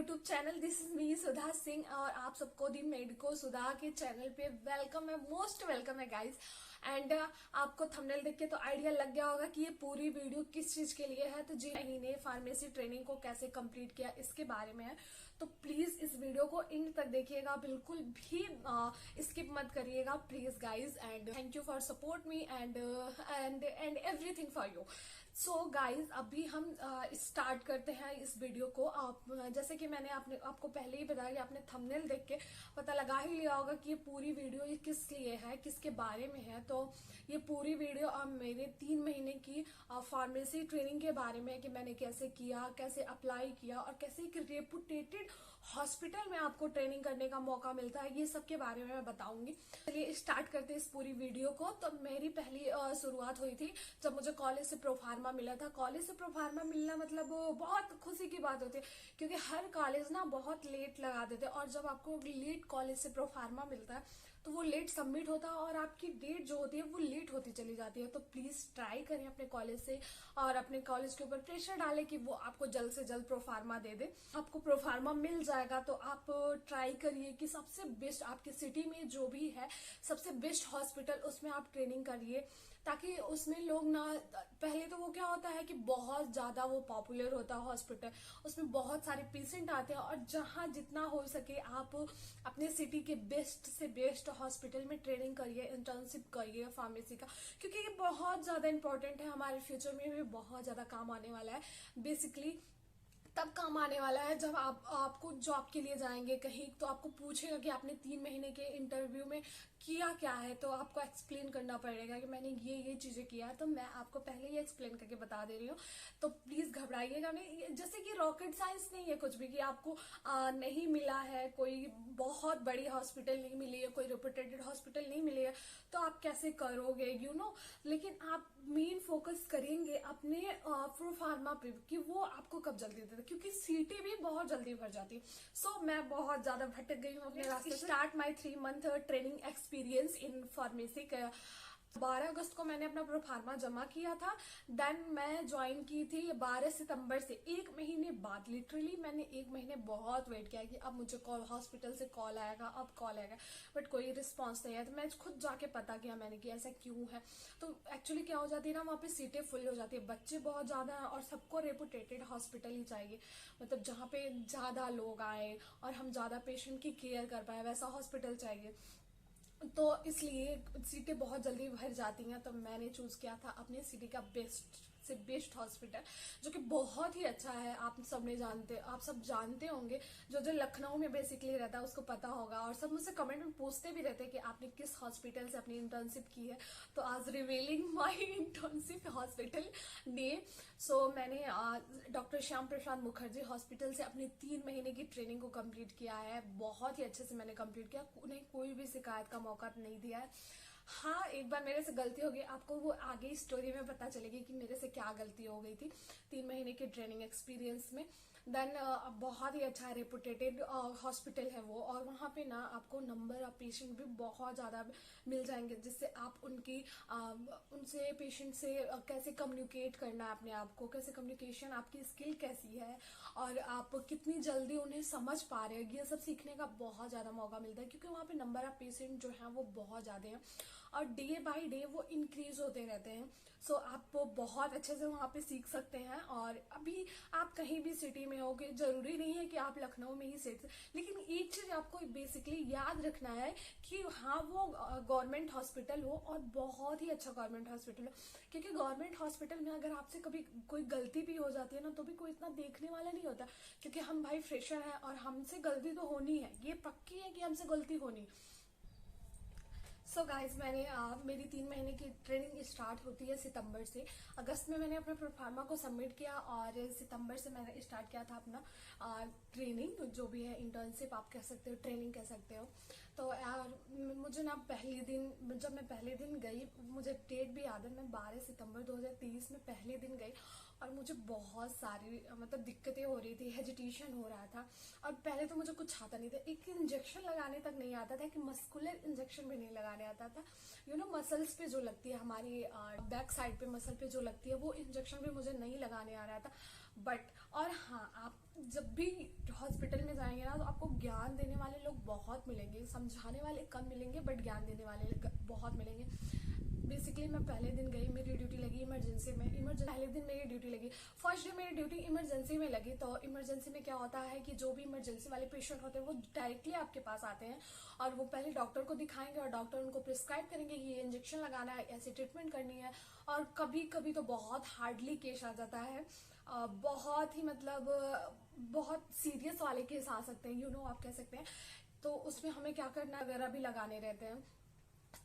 YouTube channel. This is me Sudha Singh और आप सबको दी मेडिको सुधा के चैनल पे वेलकम है, मोस्ट वेलकम है गाइस। एंड आपको थंबनेल देख के तो आइडिया लग गया होगा कि ये पूरी वीडियो किस चीज के लिए है। तो जी महीने फार्मेसी ट्रेनिंग को कैसे कंप्लीट किया इसके बारे में है। तो प्लीज इस वीडियो को एंड तक देखिएगा, बिल्कुल भी स्किप मत करिएगा please guys. And thank you for support me and everything for you. So guys अभी हम स्टार्ट करते हैं इस वीडियो को। आप जैसे कि मैंने आपको पहले ही बताया कि आपने थंबनेल देख के पता लगा ही लिया होगा कि ये पूरी वीडियो ये किस लिए है, किसके बारे में है। तो ये पूरी वीडियो अब मेरे 3 महीने की फार्मेसी ट्रेनिंग के बारे में है कि मैंने कैसे किया, कैसे अप्लाई किया और कैसे एक रेपुटेटेड हॉस्पिटल में आपको ट्रेनिंग करने का मौका मिलता है, ये सब के बारे में मैं बताऊंगी। चलिए स्टार्ट करते हैं इस पूरी वीडियो को। तो मेरी पहली शुरुआत हुई थी जब मुझे कॉलेज से प्रोफार्मा मिला था। कॉलेज से प्रोफार्मा मिलना मतलब बहुत खुशी की बात होती है, क्योंकि हर कॉलेज ना बहुत लेट लगा देते हैं और जब आपको लेट कॉलेज से प्रोफार्मा मिलता है तो वो लेट सबमिट होता है और आपकी डेट जो होती है वो लेट होती चली जाती है। तो प्लीज ट्राई करें अपने कॉलेज से और अपने कॉलेज के ऊपर प्रेशर डालें कि वो आपको जल्द से जल्द प्रोफार्मा दे दे। आपको प्रोफार्मा मिल जाएगा तो आप ट्राई करिए कि सबसे बेस्ट आपकी सिटी में जो भी है सबसे बेस्ट हॉस्पिटल उसमें आप ट्रेनिंग करिए, ताकि उसमें लोग ना, पहले तो वो क्या होता है कि बहुत ज्यादा वो पॉपुलर होता है हॉस्पिटल, उसमें बहुत सारे पेशेंट आते हैं और जहां जितना हो सके आप अपने सिटी के बेस्ट से बेस्ट हॉस्पिटल में ट्रेनिंग करिए, इंटर्नशिप करिए फार्मेसी का, क्योंकि ये बहुत ज्यादा इंपॉर्टेंट है, हमारे फ्यूचर में भी बहुत ज्यादा काम आने वाला है। बेसिकली तब काम आने वाला है जब आपको जॉब के लिए जाएंगे कहीं, तो आपको पूछेगा कि आपने 3 महीने के इंटरव्यू में किया क्या है, तो आपको एक्सप्लेन करना पड़ेगा कि मैंने ये चीजें किया है। तो मैं आपको पहले ही एक्सप्लेन करके बता दे रही हूँ, तो प्लीज घबराइएगा नहीं। जैसे कि रॉकेट साइंस नहीं है कुछ भी कि आपको नहीं मिला है, कोई बहुत बड़ी हॉस्पिटल नहीं मिली है, कोई रेपुटेटेड हॉस्पिटल नहीं मिली है, तो आप कैसे करोगे लेकिन आप मेन फोकस करेंगे अपने प्रोफार्मा पे कि वो आपको कब जल्दी देते, क्योंकि सीटें भी बहुत जल्दी भर जाती है। सो मैं बहुत ज्यादा भटक गई हूँ अपने रास्ते से। Start my 3 month training experience in pharmacy. 12 अगस्त को मैंने अपना प्रोफार्मा जमा किया था। देन मैं ज्वाइन की थी 12 सितंबर से। 1 महीने बाद, लिटरली मैंने 1 महीने बहुत वेट किया कि अब मुझे हॉस्पिटल से कॉल आएगा, अब कॉल आएगा, बट कोई रिस्पॉन्स नहीं आया। तो मैं खुद जाके पता किया मैंने कि ऐसा क्यों है। तो एक्चुअली क्या हो जाती है ना, वहाँ पे सीटें फुल हो जाती है, बच्चे बहुत ज्यादा है और सबको रेपुटेटेड हॉस्पिटल ही चाहिए, मतलब जहाँ पे ज्यादा लोग आए और हम ज्यादा पेशेंट की केयर कर पाए, वैसा हॉस्पिटल चाहिए। तो इसलिए सीटें बहुत जल्दी भर जाती हैं। तो मैंने चूज किया था अपने सिटी का बेस्ट से बेस्ट हॉस्पिटल, जो कि बहुत ही अच्छा है। आप सब जानते होंगे, जो लखनऊ में बेसिकली रहता है उसको पता होगा। और सब मुझसे कमेंट में पूछते भी रहते हैं कि आपने किस हॉस्पिटल से अपनी इंटर्नशिप की है। तो आज revealing my internship hospital name. So मैंने डॉक्टर श्याम प्रसाद मुखर्जी हॉस्पिटल से अपनी 3 महीने की ट्रेनिंग को कंप्लीट किया है। बहुत ही अच्छे से मैंने कंप्लीट किया, उन्हें कोई भी शिकायत का मौका नहीं दिया है। हाँ, एक बार मेरे से गलती हो गई, आपको वो आगे स्टोरी में पता चलेगी कि मेरे से क्या गलती हो गई थी 3 महीने के ट्रेनिंग एक्सपीरियंस में। देन बहुत ही अच्छा रेपुटेटेड हॉस्पिटल है वो, और वहां पे ना आपको नंबर ऑफ पेशेंट भी बहुत ज्यादा मिल जाएंगे, जिससे आप उनसे पेशेंट से कैसे कम्युनिकेट करना है अपने आप को, कैसे कम्युनिकेशन, आपकी स्किल कैसी है और आप कितनी जल्दी उन्हें समझ पा रहे हैं, ये सब सीखने का बहुत ज्यादा मौका मिलता है, क्योंकि वहां पे नंबर ऑफ पेशेंट जो है वो बहुत ज्यादा है और डे बाय डे वो इंक्रीज होते रहते हैं। सो आप बहुत अच्छे से वहां पे सीख सकते हैं। और अभी आप कहीं भी सिटी में हो, जरूरी नहीं है कि आप लखनऊ में ही सेट, लेकिन एक चीज आपको बेसिकली याद रखना है कि हाँ, वो गवर्नमेंट हॉस्पिटल हो और बहुत ही अच्छा गवर्नमेंट हॉस्पिटल हो, क्योंकि गवर्नमेंट हॉस्पिटल में अगर आपसे कभी कोई गलती भी हो जाती है ना, तो भी कोई इतना देखने वाला नहीं होता, क्योंकि हम भाई फ्रेशर हैं और हमसे गलती तो होनी है, ये पक्की है कि हमसे गलती होनी। सो गाइज मैंने मेरी 3 महीने की ट्रेनिंग स्टार्ट होती है सितंबर से। अगस्त में मैंने अपने प्रोफार्मा को सबमिट किया और सितंबर से मैंने स्टार्ट किया था अपना ट्रेनिंग, जो भी है इंटर्नशिप आप कह सकते हो, ट्रेनिंग कह सकते हो। तो मुझे ना जब मैं पहले दिन गई, मुझे डेट भी याद है, मैं 12 सितंबर 2023 में पहले दिन गई और मुझे बहुत सारी मतलब दिक्कतें हो रही थी, हेजिटेशन हो रहा था। और पहले तो मुझे कुछ आता नहीं था, एक इंजेक्शन लगाने तक नहीं आता था, कि मस्कुलर इंजेक्शन भी नहीं लगाने आता था। मसल्स पे जो लगती है, हमारी बैक साइड पे मसल पे जो लगती है, वो इंजेक्शन भी मुझे नहीं लगाने आ रहा था। बट और हाँ, आप जब भी हॉस्पिटल में जाएंगे ना, तो आपको ज्ञान देने वाले लोग बहुत मिलेंगे, समझाने वाले कम मिलेंगे, बट ज्ञान देने वाले बहुत मिलेंगे। बेसिकली मैं पहले दिन गई, मेरी ड्यूटी लगी इमरजेंसी में। पहले दिन मेरी ड्यूटी लगी, फर्स्ट डे मेरी ड्यूटी इमरजेंसी में लगी। तो इमरजेंसी में क्या होता है कि जो भी इमरजेंसी वाले पेशेंट होते हैं, वो डायरेक्टली आपके पास आते हैं, और वो पहले डॉक्टर को दिखाएंगे, और डॉक्टर उनको प्रिस्क्राइब करेंगे कि ये इंजेक्शन लगाना है, ऐसी ट्रीटमेंट करनी है। और कभी कभी तो बहुत हार्डली केस आ जाता है, बहुत ही मतलब बहुत सीरियस वाले केस आ सकते हैं, आप कह सकते हैं। तो उसमें हमें क्या करना वगैरह भी लगाने रहते हैं।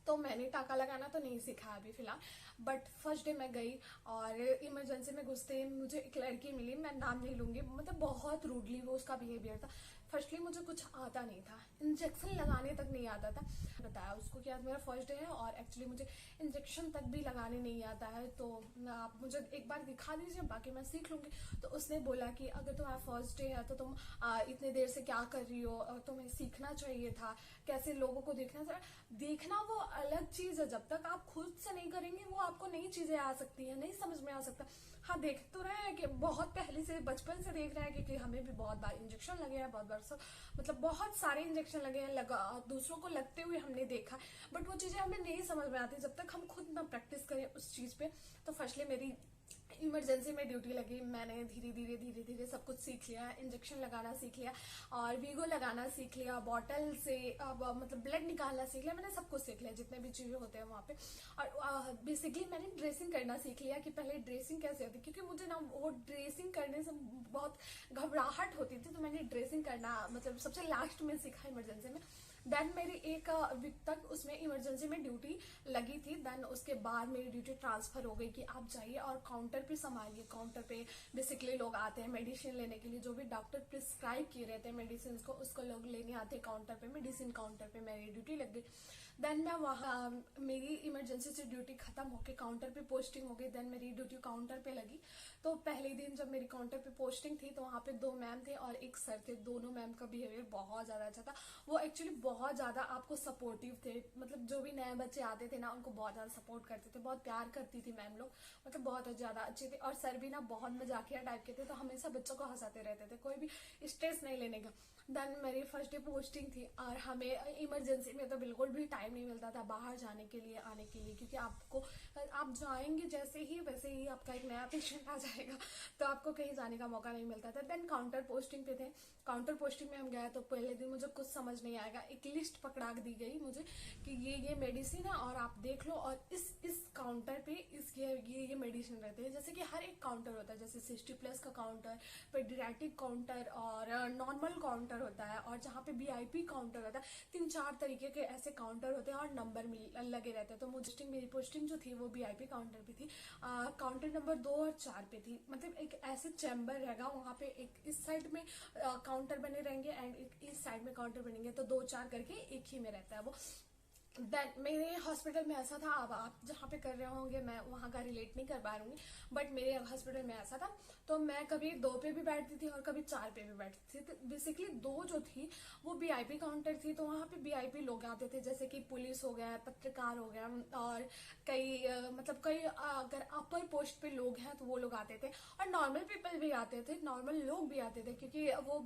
तो मैंने टाका लगाना तो नहीं सीखा अभी फिलहाल, बट फर्स्ट डे मैं गई, और इमरजेंसी में घुसते ही मुझे एक लड़की मिली, मैं नाम नहीं लूंगी, मतलब बहुत रूडली वो उसका बिहेवियर था। फर्स्टली मुझे कुछ आता नहीं था, इंजेक्शन लगाने तक नहीं आता था। बताया उसको कि आज मेरा फर्स्ट डे है, और एक्चुअली मुझे इंजेक्शन तक भी लगाने नहीं आता है, तो आप मुझे एक बार दिखा दीजिए, बाकी मैं सीख लूंगी। तो उसने बोला कि अगर तुम्हारा फर्स्ट डे है तो तुम इतने देर से क्या कर रही हो, तुम्हें सीखना चाहिए था, कैसे लोगों को देखना चाहिए। देखना वो अलग चीज है, जब तक आप खुद से नहीं करेंगे वो आपको नई चीजें आ सकती है, नहीं समझ में आ सकता। हाँ, देख तो रहे हैं कि बहुत पहले से, बचपन से देख रहे हैं कि हमें भी बहुत बार इंजेक्शन लगे हैं, बहुत बार सब मतलब बहुत सारे इंजेक्शन लगे हैं, दूसरों को लगते हुए हमने देखा, बट वो चीजें हमें नहीं समझ में आती जब तक हम खुद ना प्रैक्टिस करें उस चीज पे। तो फर्स्टली मेरी इमरजेंसी में ड्यूटी लगी, मैंने धीरे धीरे सब कुछ सीख लिया, इंजेक्शन लगाना सीख लिया, और वीगो लगाना सीख लिया, बॉटल से मतलब ब्लड निकालना सीख लिया, मैंने सब कुछ सीख लिया जितने भी चीजें होते हैं वहाँ पे। और बेसिकली मैंने ड्रेसिंग करना सीख लिया, कि पहले ड्रेसिंग कैसे होती है, क्योंकि मुझे ना वो ड्रेसिंग करने से बहुत घबराहट होती थी। तो मैंने ड्रेसिंग करना मतलब सबसे लास्ट में सीखा इमरजेंसी में। देन मेरी एक वीक तक उसमें इमरजेंसी में ड्यूटी लगी थी। देन उसके बाद मेरी ड्यूटी ट्रांसफर हो गई कि आप जाइए और काउंटर पे संभालिए। काउंटर पे बेसिकली लोग आते हैं मेडिसिन लेने के लिए, जो भी डॉक्टर प्रिस्क्राइब किए रहते हैं मेडिसिन को, उसको लोग लेने आते हैं काउंटर पे, मेडिसिन काउंटर पे मेरी ड्यूटी लग गई। देन मैं वहाँ मेरी इमरजेंसी से ड्यूटी खत्म होके काउंटर पे पोस्टिंग हो गई। देन मेरी ड्यूटी काउंटर पे लगी। तो पहले दिन जब मेरी काउंटर पे पोस्टिंग थी, तो वहाँ पे 2 मैम थे और एक सर थे। दोनों मैम का बिहेवियर बहुत ज्यादा अच्छा था, वो एक्चुअली बहुत ज्यादा आपको सपोर्टिव थे। मतलब जो भी नए बच्चे आते थे ना, उनको बहुत ज्यादा सपोर्ट करते थे, बहुत प्यार करती थी मैम लोग, मतलब बहुत ज्यादा अच्छे थे। और सर भी ना बहुत मजाकिया टाइप के थे, तो हमेशा बच्चों को हंसाते रहते थे, कोई भी स्ट्रेस नहीं लेने का। देन मेरी फर्स्ट डे पोस्टिंग थी, और हमें इमरजेंसी में तो बिल्कुल भी टाइम नहीं मिलता था बाहर जाने के लिए, आने के लिए, क्योंकि आप जाएंगे जैसे ही वैसे ही आपका एक नया पेशेंट आ जाएगा, तो आपको कहीं जाने का मौका नहीं मिलता था। देन काउंटर पोस्टिंग पे थे। काउंटर पोस्टिंग में हम गए, तो पहले दिन मुझे कुछ समझ नहीं आएगा, एक लिस्ट पकड़ा दी गई मुझे कि ये मेडिसिन है और आप देख लो, और इस काउंटर पे ये मेडिसिन रहते हैं। जैसे कि हर एक काउंटर होता है, जैसे 60+ का काउंटर, पेडियाट्रिक काउंटर और नॉर्मल काउंटर होता है, और जहाँ पे VIP काउंटर होता है। 3-4 तरीके के ऐसे काउंटर होते हैं और नंबर लगे रहते हैं। तो मेरी पोस्टिंग जो थी वो VIP काउंटर पे थी, काउंटर नंबर 2 और 4 पे थी। मतलब एक ऐसे चैम्बर रहेगा, वहाँ पे एक इस साइड में काउंटर बने रहेंगे एंड एक इस साइड में काउंटर बनेंगे, तो 2-4 करके एक ही में रहता है वो। मेरे हॉस्पिटल में ऐसा था, अब आप जहाँ पे कर रहे होंगे मैं वहाँ का रिलेट नहीं कर पा रही, बट मेरे हॉस्पिटल में ऐसा था। तो मैं कभी 2 पे भी बैठती थी और कभी 4 पे भी बैठती थी। तो बेसिकली 2 जो थी वो VIP काउंटर थी, तो वहाँ पे VIP लोग आते थे, जैसे कि पुलिस हो गया, पत्रकार हो गया, और मतलब कई अगर अपर पोस्ट पे लोग हैं तो वो लोग आते थे, और नॉर्मल पीपल भी आते थे, नॉर्मल लोग भी आते थे, क्योंकि वो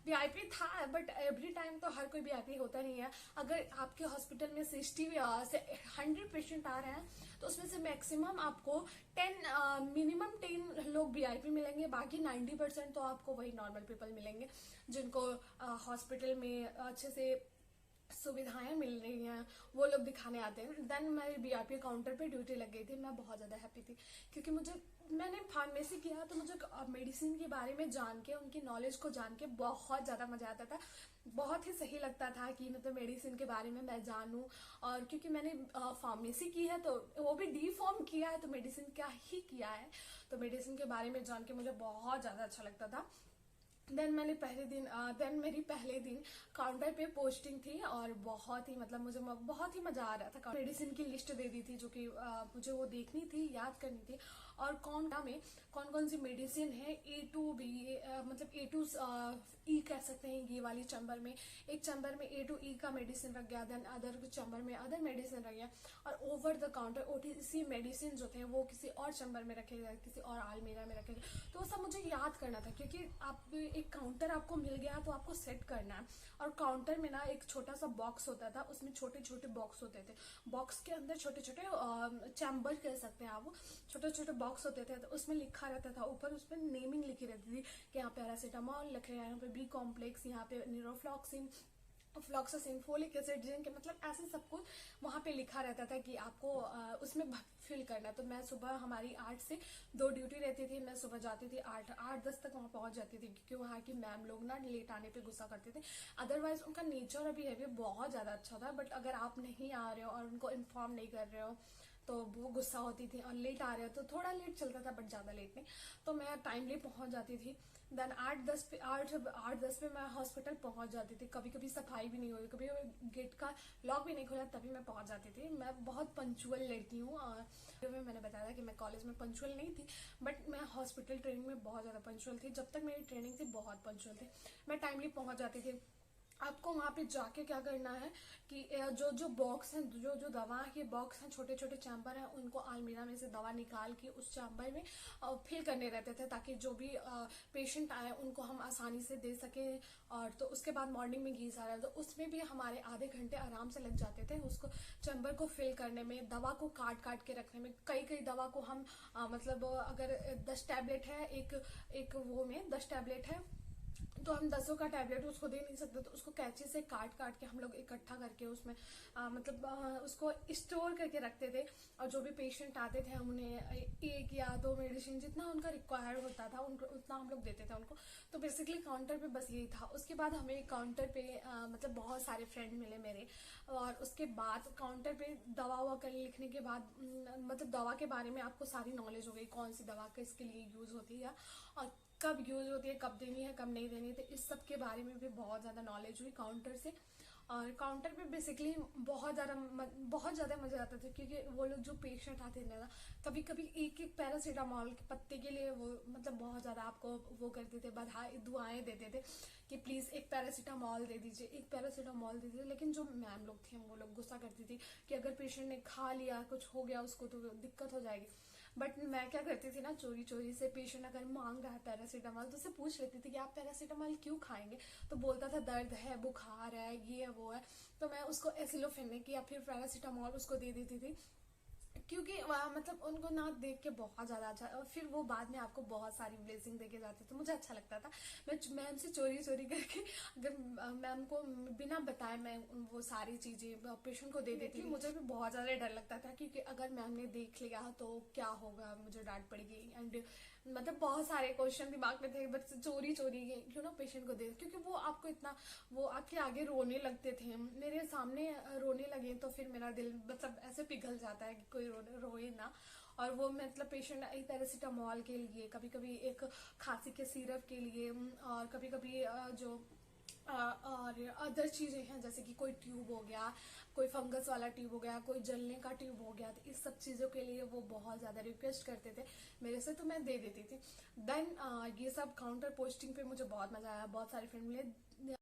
VIP था। बट एवरी टाइम तो हर कोई VIP होता नहीं है। अगर आपके हॉस्पिटल में 60 से 100 पेशेंट आ रहे हैं, तो उसमें से मैक्सिमम आपको 10 लोग VIP मिलेंगे, बाकी 90% तो आपको वही नॉर्मल पीपल मिलेंगे, जिनको हॉस्पिटल में अच्छे से सुविधाएं मिल रही हैं, वो लोग दिखाने आते हैं। देन मेरी VIP काउंटर पे ड्यूटी लग गई थी। मैं बहुत ज्यादा हैप्पी थी, क्योंकि मैंने फार्मेसी किया, तो मुझे मेडिसिन के बारे में जान के, उनकी नॉलेज को जान के बहुत ज्यादा मजा आता था। बहुत ही सही लगता था कि मतलब मेडिसिन के बारे में मैं जानूं, और क्योंकि मैंने फार्मेसी की है, तो वो भी D.Pharm किया है, तो मेडिसिन क्या ही किया है, तो मेडिसिन के बारे में जान के मुझे बहुत ज्यादा अच्छा लगता था। देन मेरी पहले दिन काउंटर पे पोस्टिंग थी, और बहुत ही मतलब मुझे बहुत ही मजा आ रहा था। मेडिसिन की लिस्ट दे दी थी, जो कि मुझे वो देखनी थी, याद करनी थी, और कौन कौन सी मेडिसिन है ए टू बी, मतलब ए टू ई कह सकते हैं ये वाली चैम्बर में। एक चैम्बर में ए टू ई का मेडिसिन रख गया, देन अदर चैम्बर में अदर मेडिसिन रख गया, और over the counter OTC medicine जो थे वो किसी और चैम्बर में रखे गए, किसी और अलमीरा में रखे गए। तो वो सब मुझे याद करना था, क्योंकि आप एक काउंटर आपको मिल गया तो आपको सेट करना है। और काउंटर में ना एक छोटा सा बॉक्स होता था, उसमें छोटे छोटे बॉक्स होते थे, बॉक्स के अंदर छोटे छोटे चैम्बर कह सकते हैं आप, छोटे छोटे बॉक्स होते थे। तो उसमें लिखा रहता था ऊपर, उसमें नेमिंग लिखी रहती थी कि यहाँ पैरासीटामोल लिखे हैं, यहाँ पे बी कॉम्प्लेक्स, यहाँ पे न्यूरोफ्लॉक्सिन, फ्लॉक्सासिन, फोलिक एसिड, जिंक, मतलब ऐसे सब कुछ वहाँ पे लिखा रहता था कि आपको उसमें फिल करना है। तो मैं सुबह, हमारी 8 से 2 ड्यूटी रहती थी, मैं सुबह जाती थी 8-10 तक वहाँ पहुँच जाती थी, क्योंकि वहाँ की मैम लोग ना लेट आने पे गुस्सा करते थे। अदरवाइज उनका नेचर और बिहेवियर बहुत ज़्यादा अच्छा था, बट अगर आप नहीं आ रहे हो और उनको इन्फॉर्म नहीं कर रहे हो तो वो गुस्सा होती थी। और लेट आ रहे हो तो थोड़ा लेट चलता था, बट ज़्यादा लेट नहीं। तो मैं टाइमली पहुँच जाती थी। देन 8-10 पे मैं हॉस्पिटल पहुंच जाती थी। कभी कभी सफाई भी नहीं हुई, कभी गेट का लॉक भी नहीं खुला, तभी मैं पहुंच जाती थी। मैं बहुत पंचुअल लड़की हूँ, और मैंने बताया था कि मैं कॉलेज में पंचुअल नहीं थी, बट मैं हॉस्पिटल ट्रेनिंग में बहुत ज़्यादा पंचुअल थी। जब तक मेरी ट्रेनिंग थी बहुत पंचुअल थी, मैं टाइमली पहुंच जाती थी। आपको वहाँ पे जाके क्या करना है कि जो बॉक्स हैं, जो दवा के बॉक्स हैं, छोटे छोटे चैम्बर हैं, उनको अलमीरा में से दवा निकाल के उस चैम्बर में फिल करने रहते थे, ताकि जो भी पेशेंट आए उनको हम आसानी से दे सकें। और तो उसके बाद मॉर्निंग में गीस आ रहा है, तो उसमें भी हमारे आधे घंटे आराम से लग जाते थे उसको चैम्बर को फिल करने में, दवा को काट काट के रखने में। कई दवा को हम मतलब अगर 10 टैबलेट है एक वो में 10 टैबलेट है, तो हम 10 का टैबलेट उसको दे नहीं सकते, तो उसको कैंची से काट काट के हम लोग इकट्ठा करके उसमें उसको स्टोर करके रखते थे। और जो भी पेशेंट आते थे हम उन्हें 1 या 2 मेडिसिन जितना उनका रिक्वायर्ड होता था उनको उतना हम लोग देते थे उनको। तो बेसिकली काउंटर पे बस यही था। उसके बाद हमें काउंटर पे मतलब बहुत सारे फ्रेंड मिले मेरे, और उसके बाद काउंटर पे दवा ववा कर लिखने के बाद मतलब दवा के बारे में आपको सारी नॉलेज हो गई, कौन सी दवा किसके लिए यूज होती है और कब यूज होती है, कब देनी है कब नहीं देनी है। तो इस सब के बारे में भी बहुत ज़्यादा नॉलेज हुई काउंटर से। और काउंटर पे बेसिकली बहुत ज़्यादा मज़ा आता था, क्योंकि वो लोग जो पेशेंट आते थे ना, कभी कभी एक पैरासीटामोल के पत्ते के लिए वो मतलब बहुत ज़्यादा आपको वो करते थे, बधाई दुआएं देते थे कि प्लीज़ एक पैरासीटामोल दे दीजिए, एक पैरासीटामोल दे दीजिए। लेकिन जो मैम लोग थे वो लोग गुस्सा करती थी कि अगर पेशेंट ने खा लिया, कुछ हो गया उसको, तो दिक्कत हो जाएगी। बट मैं क्या करती थी ना, चोरी चोरी से पेशेंट अगर मांग रहा है पैरासीटामोल, तो उससे पूछ लेती थी कि आप पैरासीटामोल क्यों खाएंगे। तो बोलता था दर्द है, बुखार है, ये है वो है, तो मैं उसको एसिलोफेनेक या फिर पैरासीटामोल उसको दे देती थी, क्योंकि मतलब उनको ना देख के बहुत ज़्यादा अच्छा। और फिर वो बाद में आपको बहुत सारी ब्लेसिंग देके जाते, तो मुझे अच्छा लगता था। मैं मैम से चोरी चोरी करके, अगर मैम को बिना बताए मैं वो सारी चीज़ें पेशेंट को दे देती थी। मुझे भी बहुत ज़्यादा डर लगता था, क्योंकि अगर मैम ने देख लिया तो क्या होगा, मुझे डांट पड़ेगी। एंड मतलब बहुत सारे क्वेश्चन दिमाग में थे, बट चोरी चोरी क्यों ना पेशेंट को दे, क्योंकि वो आपको इतना, वो आपके आगे रोने लगते थे, मेरे सामने रोने लगे तो फिर मेरा दिल मतलब ऐसे पिघल जाता है कि कोई रोए ना। और वो मतलब पेशेंट एक पैरासीटामोल के लिए, कभी कभी एक खांसी के सिरप के लिए, और कभी कभी जो और अदर चीज़ें हैं, जैसे कि कोई ट्यूब हो गया, कोई फंगस वाला ट्यूब हो गया, कोई जलने का ट्यूब हो गया, तो इस सब चीज़ों के लिए वो बहुत ज़्यादा रिक्वेस्ट करते थे मेरे से, तो मैं दे देती थी। देन ये सब काउंटर पोस्टिंग पे मुझे बहुत मज़ा आया, बहुत सारे फ्रेंड मिले।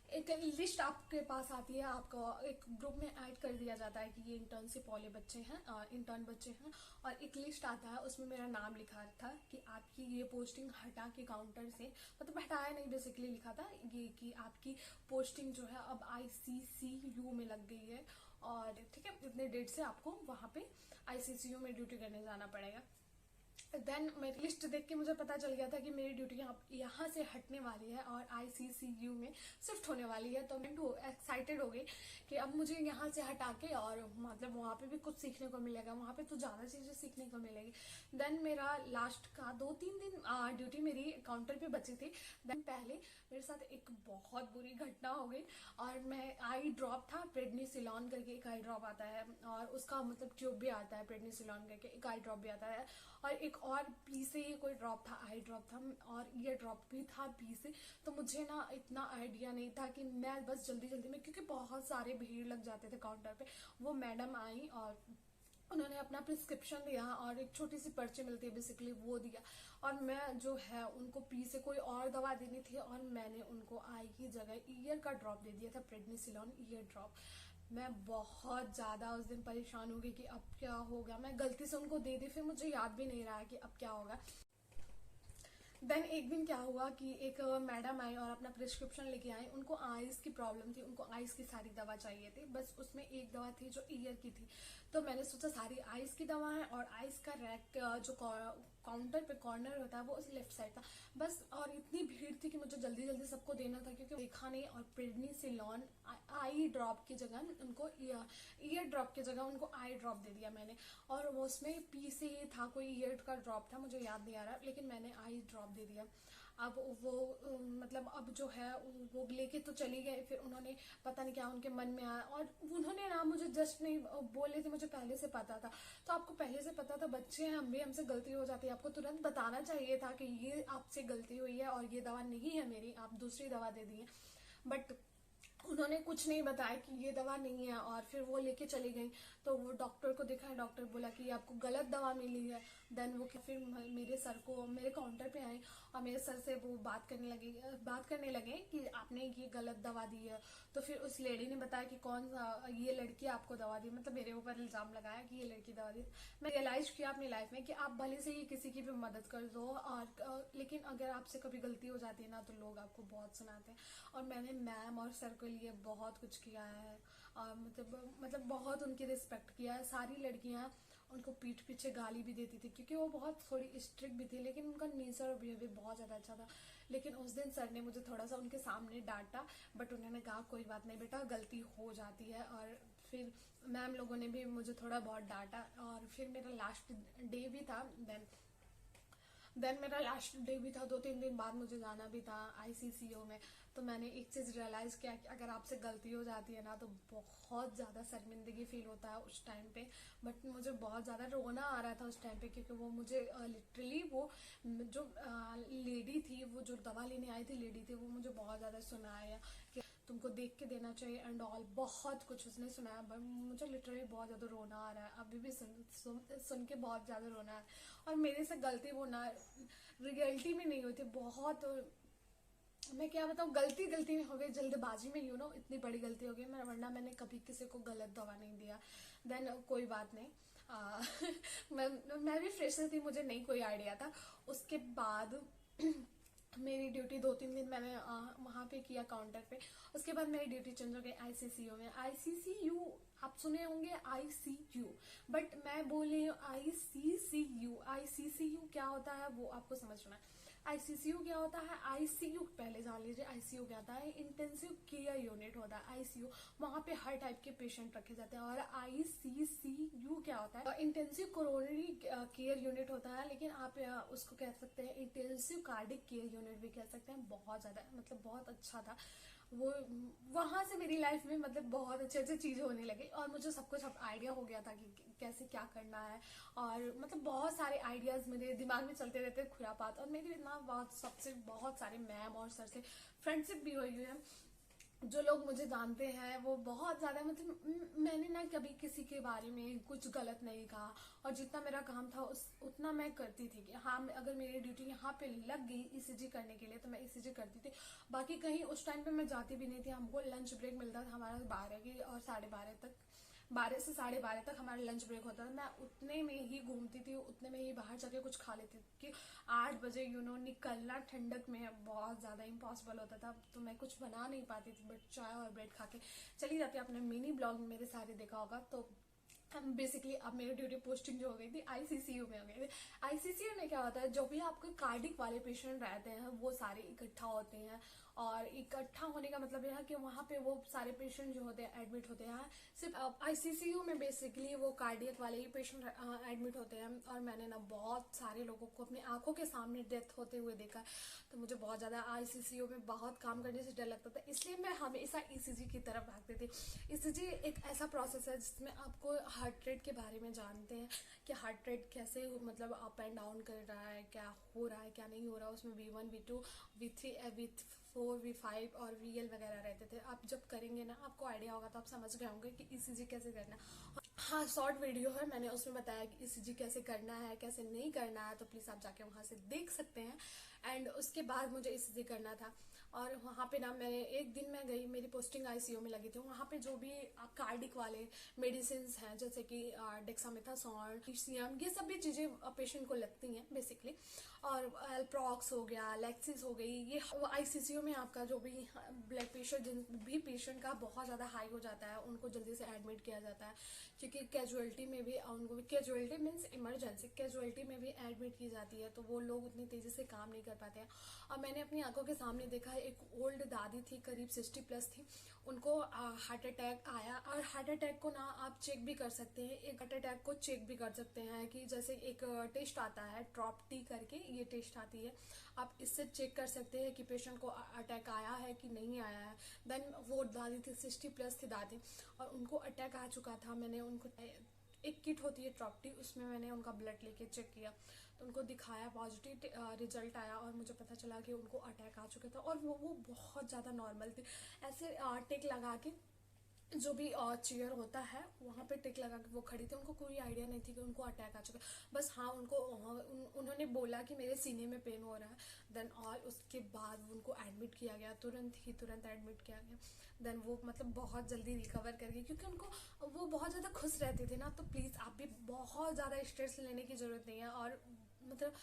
एक लिस्ट आपके पास आती है, आपको एक ग्रुप में ऐड कर दिया जाता है कि ये इंटर्नशिप वाले बच्चे हैं, इंटर्न बच्चे हैं, और एक लिस्ट आता है, उसमें मेरा नाम लिखा था कि आपकी ये पोस्टिंग हटा के काउंटर से, मतलब हटाया नहीं, बेसिकली लिखा था ये कि आपकी पोस्टिंग जो है अब ICCU में लग गई है, और ठीक है इतने डेट से आपको वहाँ पे ICCU में ड्यूटी करने जाना पड़ेगा। देन मेरी लिस्ट देख के मुझे पता चल गया था कि मेरी ड्यूटी यहाँ से हटने वाली है और ICCU में शिफ्ट होने वाली है। तो मैं एक्साइटेड हो गई कि अब मुझे यहाँ से हटा के, और मतलब वहाँ पे भी कुछ सीखने को मिलेगा, वहाँ पे तो ज़्यादा चीज़ें सीखने को मिलेगी। देन मेरा लास्ट का 2-3 दिन ड्यूटी मेरी काउंटर पे बची थी। देन पहले मेरे साथ एक बहुत बुरी घटना हो गई, और मैं आई ड्रॉप था, प्रेडनिसिलॉन करके एक आई ड्रॉप आता है, और उसका मतलब ट्यूब भी आता है, प्रेडनिसिलॉन करके एक आई ड्रॉप भी आता है, और एक और पी से ये कोई ड्रॉप था, आई ड्रॉप था, और ये ड्रॉप भी था पी से। तो मुझे ना इतना आइडिया नहीं था कि मैं बस जल्दी जल्दी में, क्योंकि बहुत सारे भीड़ लग जाते थे काउंटर पे, वो मैडम आई और उन्होंने अपना प्रिस्क्रिप्शन दिया और एक छोटी सी पर्ची मिलती है बेसिकली वो दिया, और मैं जो है उनको पी से कोई और दवा देनी थी और मैंने उनको आई की जगह ईयर का ड्रॉप दे दिया था, प्रेडनिसिलॉन ईयर ड्रॉप। मैं बहुत ज़्यादा उस दिन परेशान हो गई कि अब क्या होगा, मैं गलती से उनको दे दी, फिर मुझे याद भी नहीं रहा कि अब क्या होगा। देन एक दिन क्या हुआ कि एक मैडम आई और अपना प्रिस्क्रिप्शन लेके आई। उनको आइज की प्रॉब्लम थी, उनको आइज की सारी दवा चाहिए थी, बस उसमें एक दवा थी जो ईयर की थी। तो मैंने सोचा सारी आइज की दवा है, और आइज का रैक जो काउंटर पे कॉर्नर होता है वो उस लेफ्ट साइड था बस। और इतनी भीड़ थी कि मुझे जल्दी जल्दी सबको देना था क्योंकि देखा नहीं। और प्रेडनिसिलॉन आई ड्रॉप की जगह उनको ईयर ड्रॉप की जगह उनको आई ड्रॉप दे दिया मैंने। और वो उसमें पी से ही था, कोई ईयर का ड्रॉप था, मुझे याद नहीं आ रहा, लेकिन मैंने आई ड्रॉप दे दिया। अब वो मतलब अब जो है वो लेके तो चली गए। फिर उन्होंने पता नहीं क्या उनके मन में आया, और उन्होंने ना मुझे जस्ट नहीं बोले थे, मुझे पहले से पता था। तो आपको पहले से पता था, बच्चे हैं हम भी, हमसे गलती हो जाती है, आपको तुरंत बताना चाहिए था कि ये आपसे गलती हुई है और ये दवा नहीं है मेरी, आप दूसरी दवा दे दी है। बट उन्होंने कुछ नहीं बताया कि ये दवा नहीं है, और फिर वो लेके चली गई। तो वो डॉक्टर को दिखाया, डॉक्टर बोला कि आपको गलत दवा मिली है। देन वो फिर मेरे सर को, मेरे काउंटर पे आए और मेरे सर से वो बात करने लगे कि आपने ये गलत दवा दी है। तो फिर उस लेडी ने बताया कि कौन ये लड़की आपको दवा दी, मतलब मेरे ऊपर इल्जाम लगाया कि ये लड़की दवा दी। मैं रियलाइज किया अपनी लाइफ में कि आप भले से ही किसी की भी मदद कर दो, और लेकिन अगर आपसे कभी गलती हो जाती है ना तो लोग आपको बहुत सुनाते हैं। और मैंने मैम और सर के लिए बहुत कुछ किया है, और मतलब बहुत उनकी रिस्पेक्ट किया है। सारी लड़कियां उनको पीठ पीछे गाली भी देती थी क्योंकि वो बहुत थोड़ी स्ट्रिक्ट भी थी, लेकिन उनका नेचर और बिहेवियर बहुत ज़्यादा अच्छा था। लेकिन उस दिन सर ने मुझे थोड़ा सा उनके सामने डांटा, बट उन्होंने कहा कोई बात नहीं बेटा, गलती हो जाती है। और फिर मैम लोगों ने भी मुझे थोड़ा बहुत डांटा। और फिर मेरा लास्ट डे भी था। देन मेरा लास्ट डे भी था, 2-3 दिन बाद मुझे जाना भी था आईसीसीयू में। तो मैंने एक चीज़ रियलाइज़ किया कि अगर आपसे गलती हो जाती है ना तो बहुत ज़्यादा शर्मिंदगी फील होता है उस टाइम पे। बट मुझे बहुत ज़्यादा रोना आ रहा था उस टाइम पे, क्योंकि वो मुझे लिटरली वो जो लेडी थी, वो जो दवा लेने आई थी लेडी थी, वो मुझे बहुत ज़्यादा सुनाया कि तुमको देख के देना चाहिए एंड ऑल, बहुत कुछ उसने सुनाया। बट मुझे लिटरली बहुत ज़्यादा रोना आ रहा है अभी भी, सुन के बहुत ज़्यादा रोना आ रहा है। और मेरे से गलती वो ना रियलिटी में नहीं हुई थी, बहुत मैं क्या बताऊँ, गलती में हो गई, जल्दबाजी में, इतनी बड़ी गलती हो गई। वरना मैंने कभी किसी को गलत दवा नहीं दिया। देन कोई बात नहीं। मैं भी फ्रेशर थी, मुझे नहीं कोई आइडिया था। उसके बाद मेरी ड्यूटी 2-3 दिन मैंने वहाँ पे किया काउंटर पे। उसके बाद मेरी ड्यूटी चेंज हो गई आईसीसीयू में। आईसीसीयू आप सुने होंगे आईसीयू, बट मैं बोल रही हूँ आईसीसीयू। आईसीसीयू क्या होता है वो आपको समझना है। आईसीसीयू क्या होता है, आईसीयू पहले जान लीजिए। आईसीयू क्या होता है, इंटेंसिव केयर यूनिट होता है आईसीयू। वहाँ पे हर टाइप के पेशेंट रखे जाते हैं। और आईसीसीयू क्या होता है, इंटेंसिव कोरोनरी केयर यूनिट होता है, लेकिन आप उसको कह सकते हैं इंटेंसिव कार्डिक केयर यूनिट भी कह सकते हैं। बहुत ज्यादा मतलब बहुत अच्छा था वो। वहां से मेरी लाइफ में मतलब बहुत अच्छे अच्छे चीजें होने लगी, और मुझे सब कुछ अब आइडिया हो गया था कि कैसे क्या करना है। और मतलब बहुत सारे आइडियाज मेरे दिमाग में चलते रहते, खुरापात। और मेरी ना बहुत सारे मैम और सर से फ्रेंडशिप भी हुई है। जो लोग मुझे जानते हैं वो बहुत ज्यादा, मतलब मैंने ना कभी किसी के बारे में कुछ गलत नहीं कहा। और जितना मेरा काम था उतना मैं करती थी कि हाँ, अगर मेरी ड्यूटी यहाँ पे लग गई ईसीजी करने के लिए तो मैं ईसीजी करती थी। बाकी कहीं उस टाइम पे मैं जाती भी नहीं थी। हमको लंच ब्रेक मिलता था हमारा 12 की और 12:30 तक, 12 से 12:30 तक हमारा लंच ब्रेक होता था। मैं उतने में ही घूमती थी, उतने में ही बाहर जाके कुछ खा लेती थी कि 8 बजे निकलना ठंडक में बहुत ज़्यादा इम्पॉसिबल होता था। तो मैं कुछ बना नहीं पाती थी, बट चाय और ब्रेड खा के चली जाती। आपने मिनी ब्लॉग मेरे सारे देखा होगा। तो बेसिकली अब मेरी ड्यूटी पोस्टिंग जो हो गई थी आईसीसीयू में हो गई थी। आईसीसीयू में क्या होता है, जो भी आपके कार्डिक वाले पेशेंट रहते हैं वो सारे इकट्ठा होते हैं। और इकट्ठा होने का मतलब यह है कि वहाँ पे वो सारे पेशेंट जो होते हैं एडमिट होते हैं। सिर्फ आईसीसीयू में बेसिकली वो कार्डियक वाले ही पेशेंट एडमिट होते हैं। और मैंने ना बहुत सारे लोगों को अपनी आंखों के सामने डेथ होते हुए देखा। तो मुझे बहुत ज़्यादा आईसीसीयू में बहुत काम करने से डर लगता था, इसलिए मैं हमेशा ईसीजी की तरफ भागती थी। ईसीजी एक ऐसा प्रोसेस है जिसमें आपको हार्ट रेट के बारे में जानते हैं कि हार्ट रेट कैसे मतलब अप एंड डाउन कर रहा है, क्या हो रहा है क्या नहीं हो रहा। उसमें V1 V2 V3 V4 V5 और VL वगैरह रहते थे। आप जब करेंगे ना आपको आइडिया होगा, तो आप समझ गए होंगे कि ईसीजी कैसे करना। हाँ, शॉर्ट वीडियो है, मैंने उसमें बताया कि ईसीजी कैसे करना है कैसे नहीं करना है, तो प्लीज आप जाके वहां से देख सकते हैं। एंड उसके बाद मुझे ईसीजी करना था और वहाँ पे ना मैंने एक दिन मैं गई, मेरी पोस्टिंग आईसीयू में लगी थी। वहाँ पे जो भी कार्डिक वाले मेडिसिन हैं जैसे कि डेक्सामेथासोन, टीसीएम, ये सब भी चीजें पेशेंट को लगती हैं बेसिकली, और एल्प्रॉक्स हो गया, लेक्सिस हो गई, ये आईसीयू में आपका जो भी ब्लड प्रेशर जिन भी पेशेंट का बहुत ज्यादा हाई हो जाता है उनको जल्दी से एडमिट किया जाता है, क्योंकि कैजुअलिटी में भी उनको, कैजुअलिटी मीन्स इमरजेंसी, कैजुअलिटी में भी एडमिट की जाती है, तो वो लोग उतनी तेजी से काम नहीं कर पाते हैं। और मैंने अपनी आंखों के सामने देखा, एक ओल्ड दादी थी, करीब 60+ थी, उनको हार्ट अटैक आया। और हार्ट अटैक को ना आप चेक भी कर सकते हैं, एक हार्ट अटैक को चेक भी कर सकते हैं कि जैसे एक टेस्ट आता है ट्रॉप-टी करके, ये टेस्ट आती है, आप इससे चेक कर सकते हैं कि पेशेंट को अटैक आया है कि नहीं आया है। देन वो दादी थी, 60+ थी दादी, और उनको अटैक आ चुका था। मैंने उनको, एक किट होती है ट्रॉप-टी, उसमें मैंने उनका ब्लड लेके चेक किया, तो उनको दिखाया, पॉजिटिव रिजल्ट आया, और मुझे पता चला कि उनको अटैक आ चुका था। और वो बहुत ज़्यादा नॉर्मल थी, ऐसे टिक लगा के, जो भी चेयर होता है वहाँ पे टिक लगा के वो खड़ी थी, उनको कोई आइडिया नहीं थी कि उनको अटैक आ चुका। बस हाँ, उनको उन्होंने बोला कि मेरे सीने में पेन हो रहा है। देन और उसके बाद उनको एडमिट किया गया, तुरंत एडमिट किया गया। देन वो मतलब बहुत जल्दी रिकवर कर गई, क्योंकि उनको वो बहुत ज़्यादा खुश रहते थे ना। तो प्लीज़ आप भी बहुत ज़्यादा स्ट्रेस लेने की ज़रूरत नहीं है। और मतलब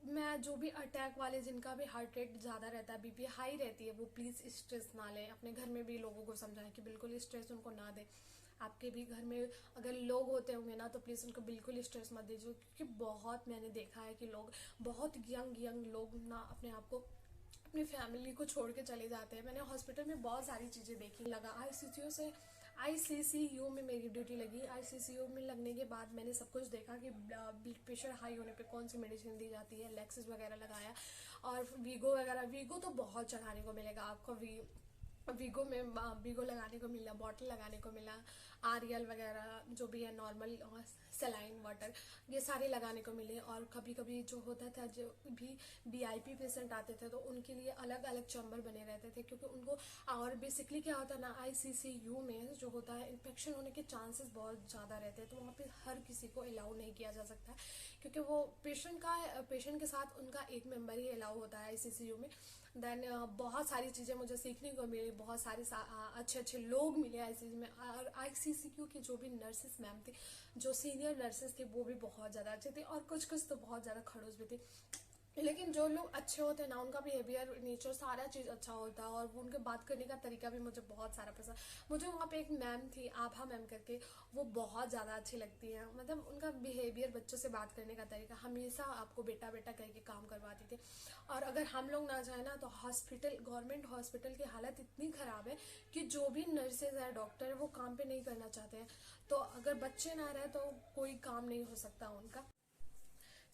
मैं जो भी अटैक वाले जिनका भी हार्ट रेट ज़्यादा रहता है, बीपी हाई रहती है, वो प्लीज़ स्ट्रेस ना लें। अपने घर में भी लोगों को समझाएं कि बिल्कुल स्ट्रेस उनको ना दें। आपके भी घर में अगर लोग होते होंगे ना, तो प्लीज़ उनको बिल्कुल स्ट्रेस मत दीजिए, क्योंकि बहुत मैंने देखा है कि लोग, बहुत यंग लोग ना अपने आप को, अपनी फैमिली को छोड़ के चले जाते हैं। मैंने हॉस्पिटल में बहुत सारी चीज़ें देखी। लगा आईसीसीयू में मेरी ड्यूटी लगी। आईसीसीयू में लगने के बाद मैंने सब कुछ देखा कि ब्लड प्रेशर हाई होने पे कौन सी मेडिसिन दी जाती है, लेक्सिस वगैरह लगाया, और वीगो वगैरह। वीगो तो बहुत चढ़ाने को मिलेगा आपको, वीगो में वीगो लगाने को मिला, बॉटल लगाने को मिला, आरियल वगैरह जो भी है, नॉर्मल सेलाइन वाटर, ये सारे लगाने को मिले। और कभी कभी जो होता था, जो भी वीआईपी पेशेंट आते थे, तो उनके लिए अलग अलग चैम्बर बने रहते थे, क्योंकि उनको, और बेसिकली क्या होता है ना, आईसीसीयू में जो होता है, इन्फेक्शन होने के चांसेस बहुत ज़्यादा रहते हैं, तो वहाँ पे हर किसी को अलाउ नहीं किया जा सकता, क्योंकि वो पेशेंट के साथ उनका एक मेंबर ही अलाउ होता है आईसीसीयू में। देन बहुत सारी चीज़ें मुझे सीखने को मिली, बहुत सारे अच्छे लोग मिले आईसीसीयू में। और आईसीसीयू की जो भी नर्सेस मैम थी, जो सीनियर नर्सेस थे, वो भी बहुत ज़्यादा अच्छे थे, और कुछ तो बहुत ज़्यादा खड़ूस भी थे। लेकिन जो लोग अच्छे होते हैं ना, उनका बिहेवियर, नेचर, सारा चीज़ अच्छा होता है, और वो उनके बात करने का तरीका भी मुझे बहुत सारा पसंद। मुझे वहाँ पे एक मैम थी, आभा मैम करके, वो बहुत ज़्यादा अच्छी लगती है। मतलब उनका बिहेवियर, बच्चों से बात करने का तरीका, हमेशा आपको बेटा बेटा कह के काम करवाती थी। और अगर हम लोग ना जाए ना, तो हॉस्पिटल, गवर्नमेंट हॉस्पिटल की हालत इतनी ख़राब है कि जो भी नर्सेज है, डॉक्टर है, वो काम पे नहीं करना चाहते हैं। तो अगर बच्चे ना रहे तो कोई काम नहीं हो सकता उनका।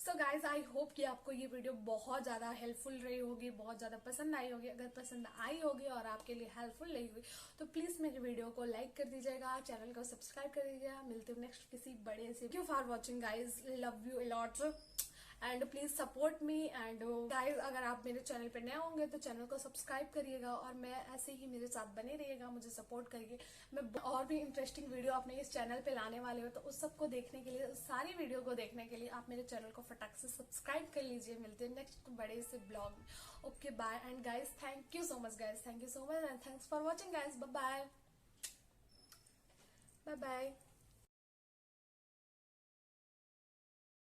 सो गाइज, आई होप कि आपको ये वीडियो बहुत ज़्यादा हेल्पफुल रही होगी, बहुत ज़्यादा पसंद आई होगी। अगर पसंद आई होगी और आपके लिए हेल्पफुल रही होगी, तो प्लीज़ मेरे वीडियो को लाइक कर दीजिएगा, चैनल को सब्सक्राइब कर दीजिएगा। मिलते हैं नेक्स्ट किसी बड़े से। Thank you for watching guys, love you a lot, and please support me. And guys, अगर आप मेरे चैनल पे नए होंगे तो चैनल को सब्सक्राइब करिएगा, और मैं ऐसे ही मेरे साथ बने रहिएगा, मुझे सपोर्ट करिए। मैं और भी इंटरेस्टिंग वीडियो अपने इस चैनल पे लाने वाले हो, तो उस सबको देखने के लिए, उस सारी वीडियो को देखने के लिए आप मेरे चैनल को फटाक से सब्सक्राइब कर लीजिए। मिलते हैं नेक्स्ट बड़े से ब्लॉग में। Okay, bye. And guys, thank you so much guys, thank you so much, and thanks for watching guys. Bye bye, bye bye.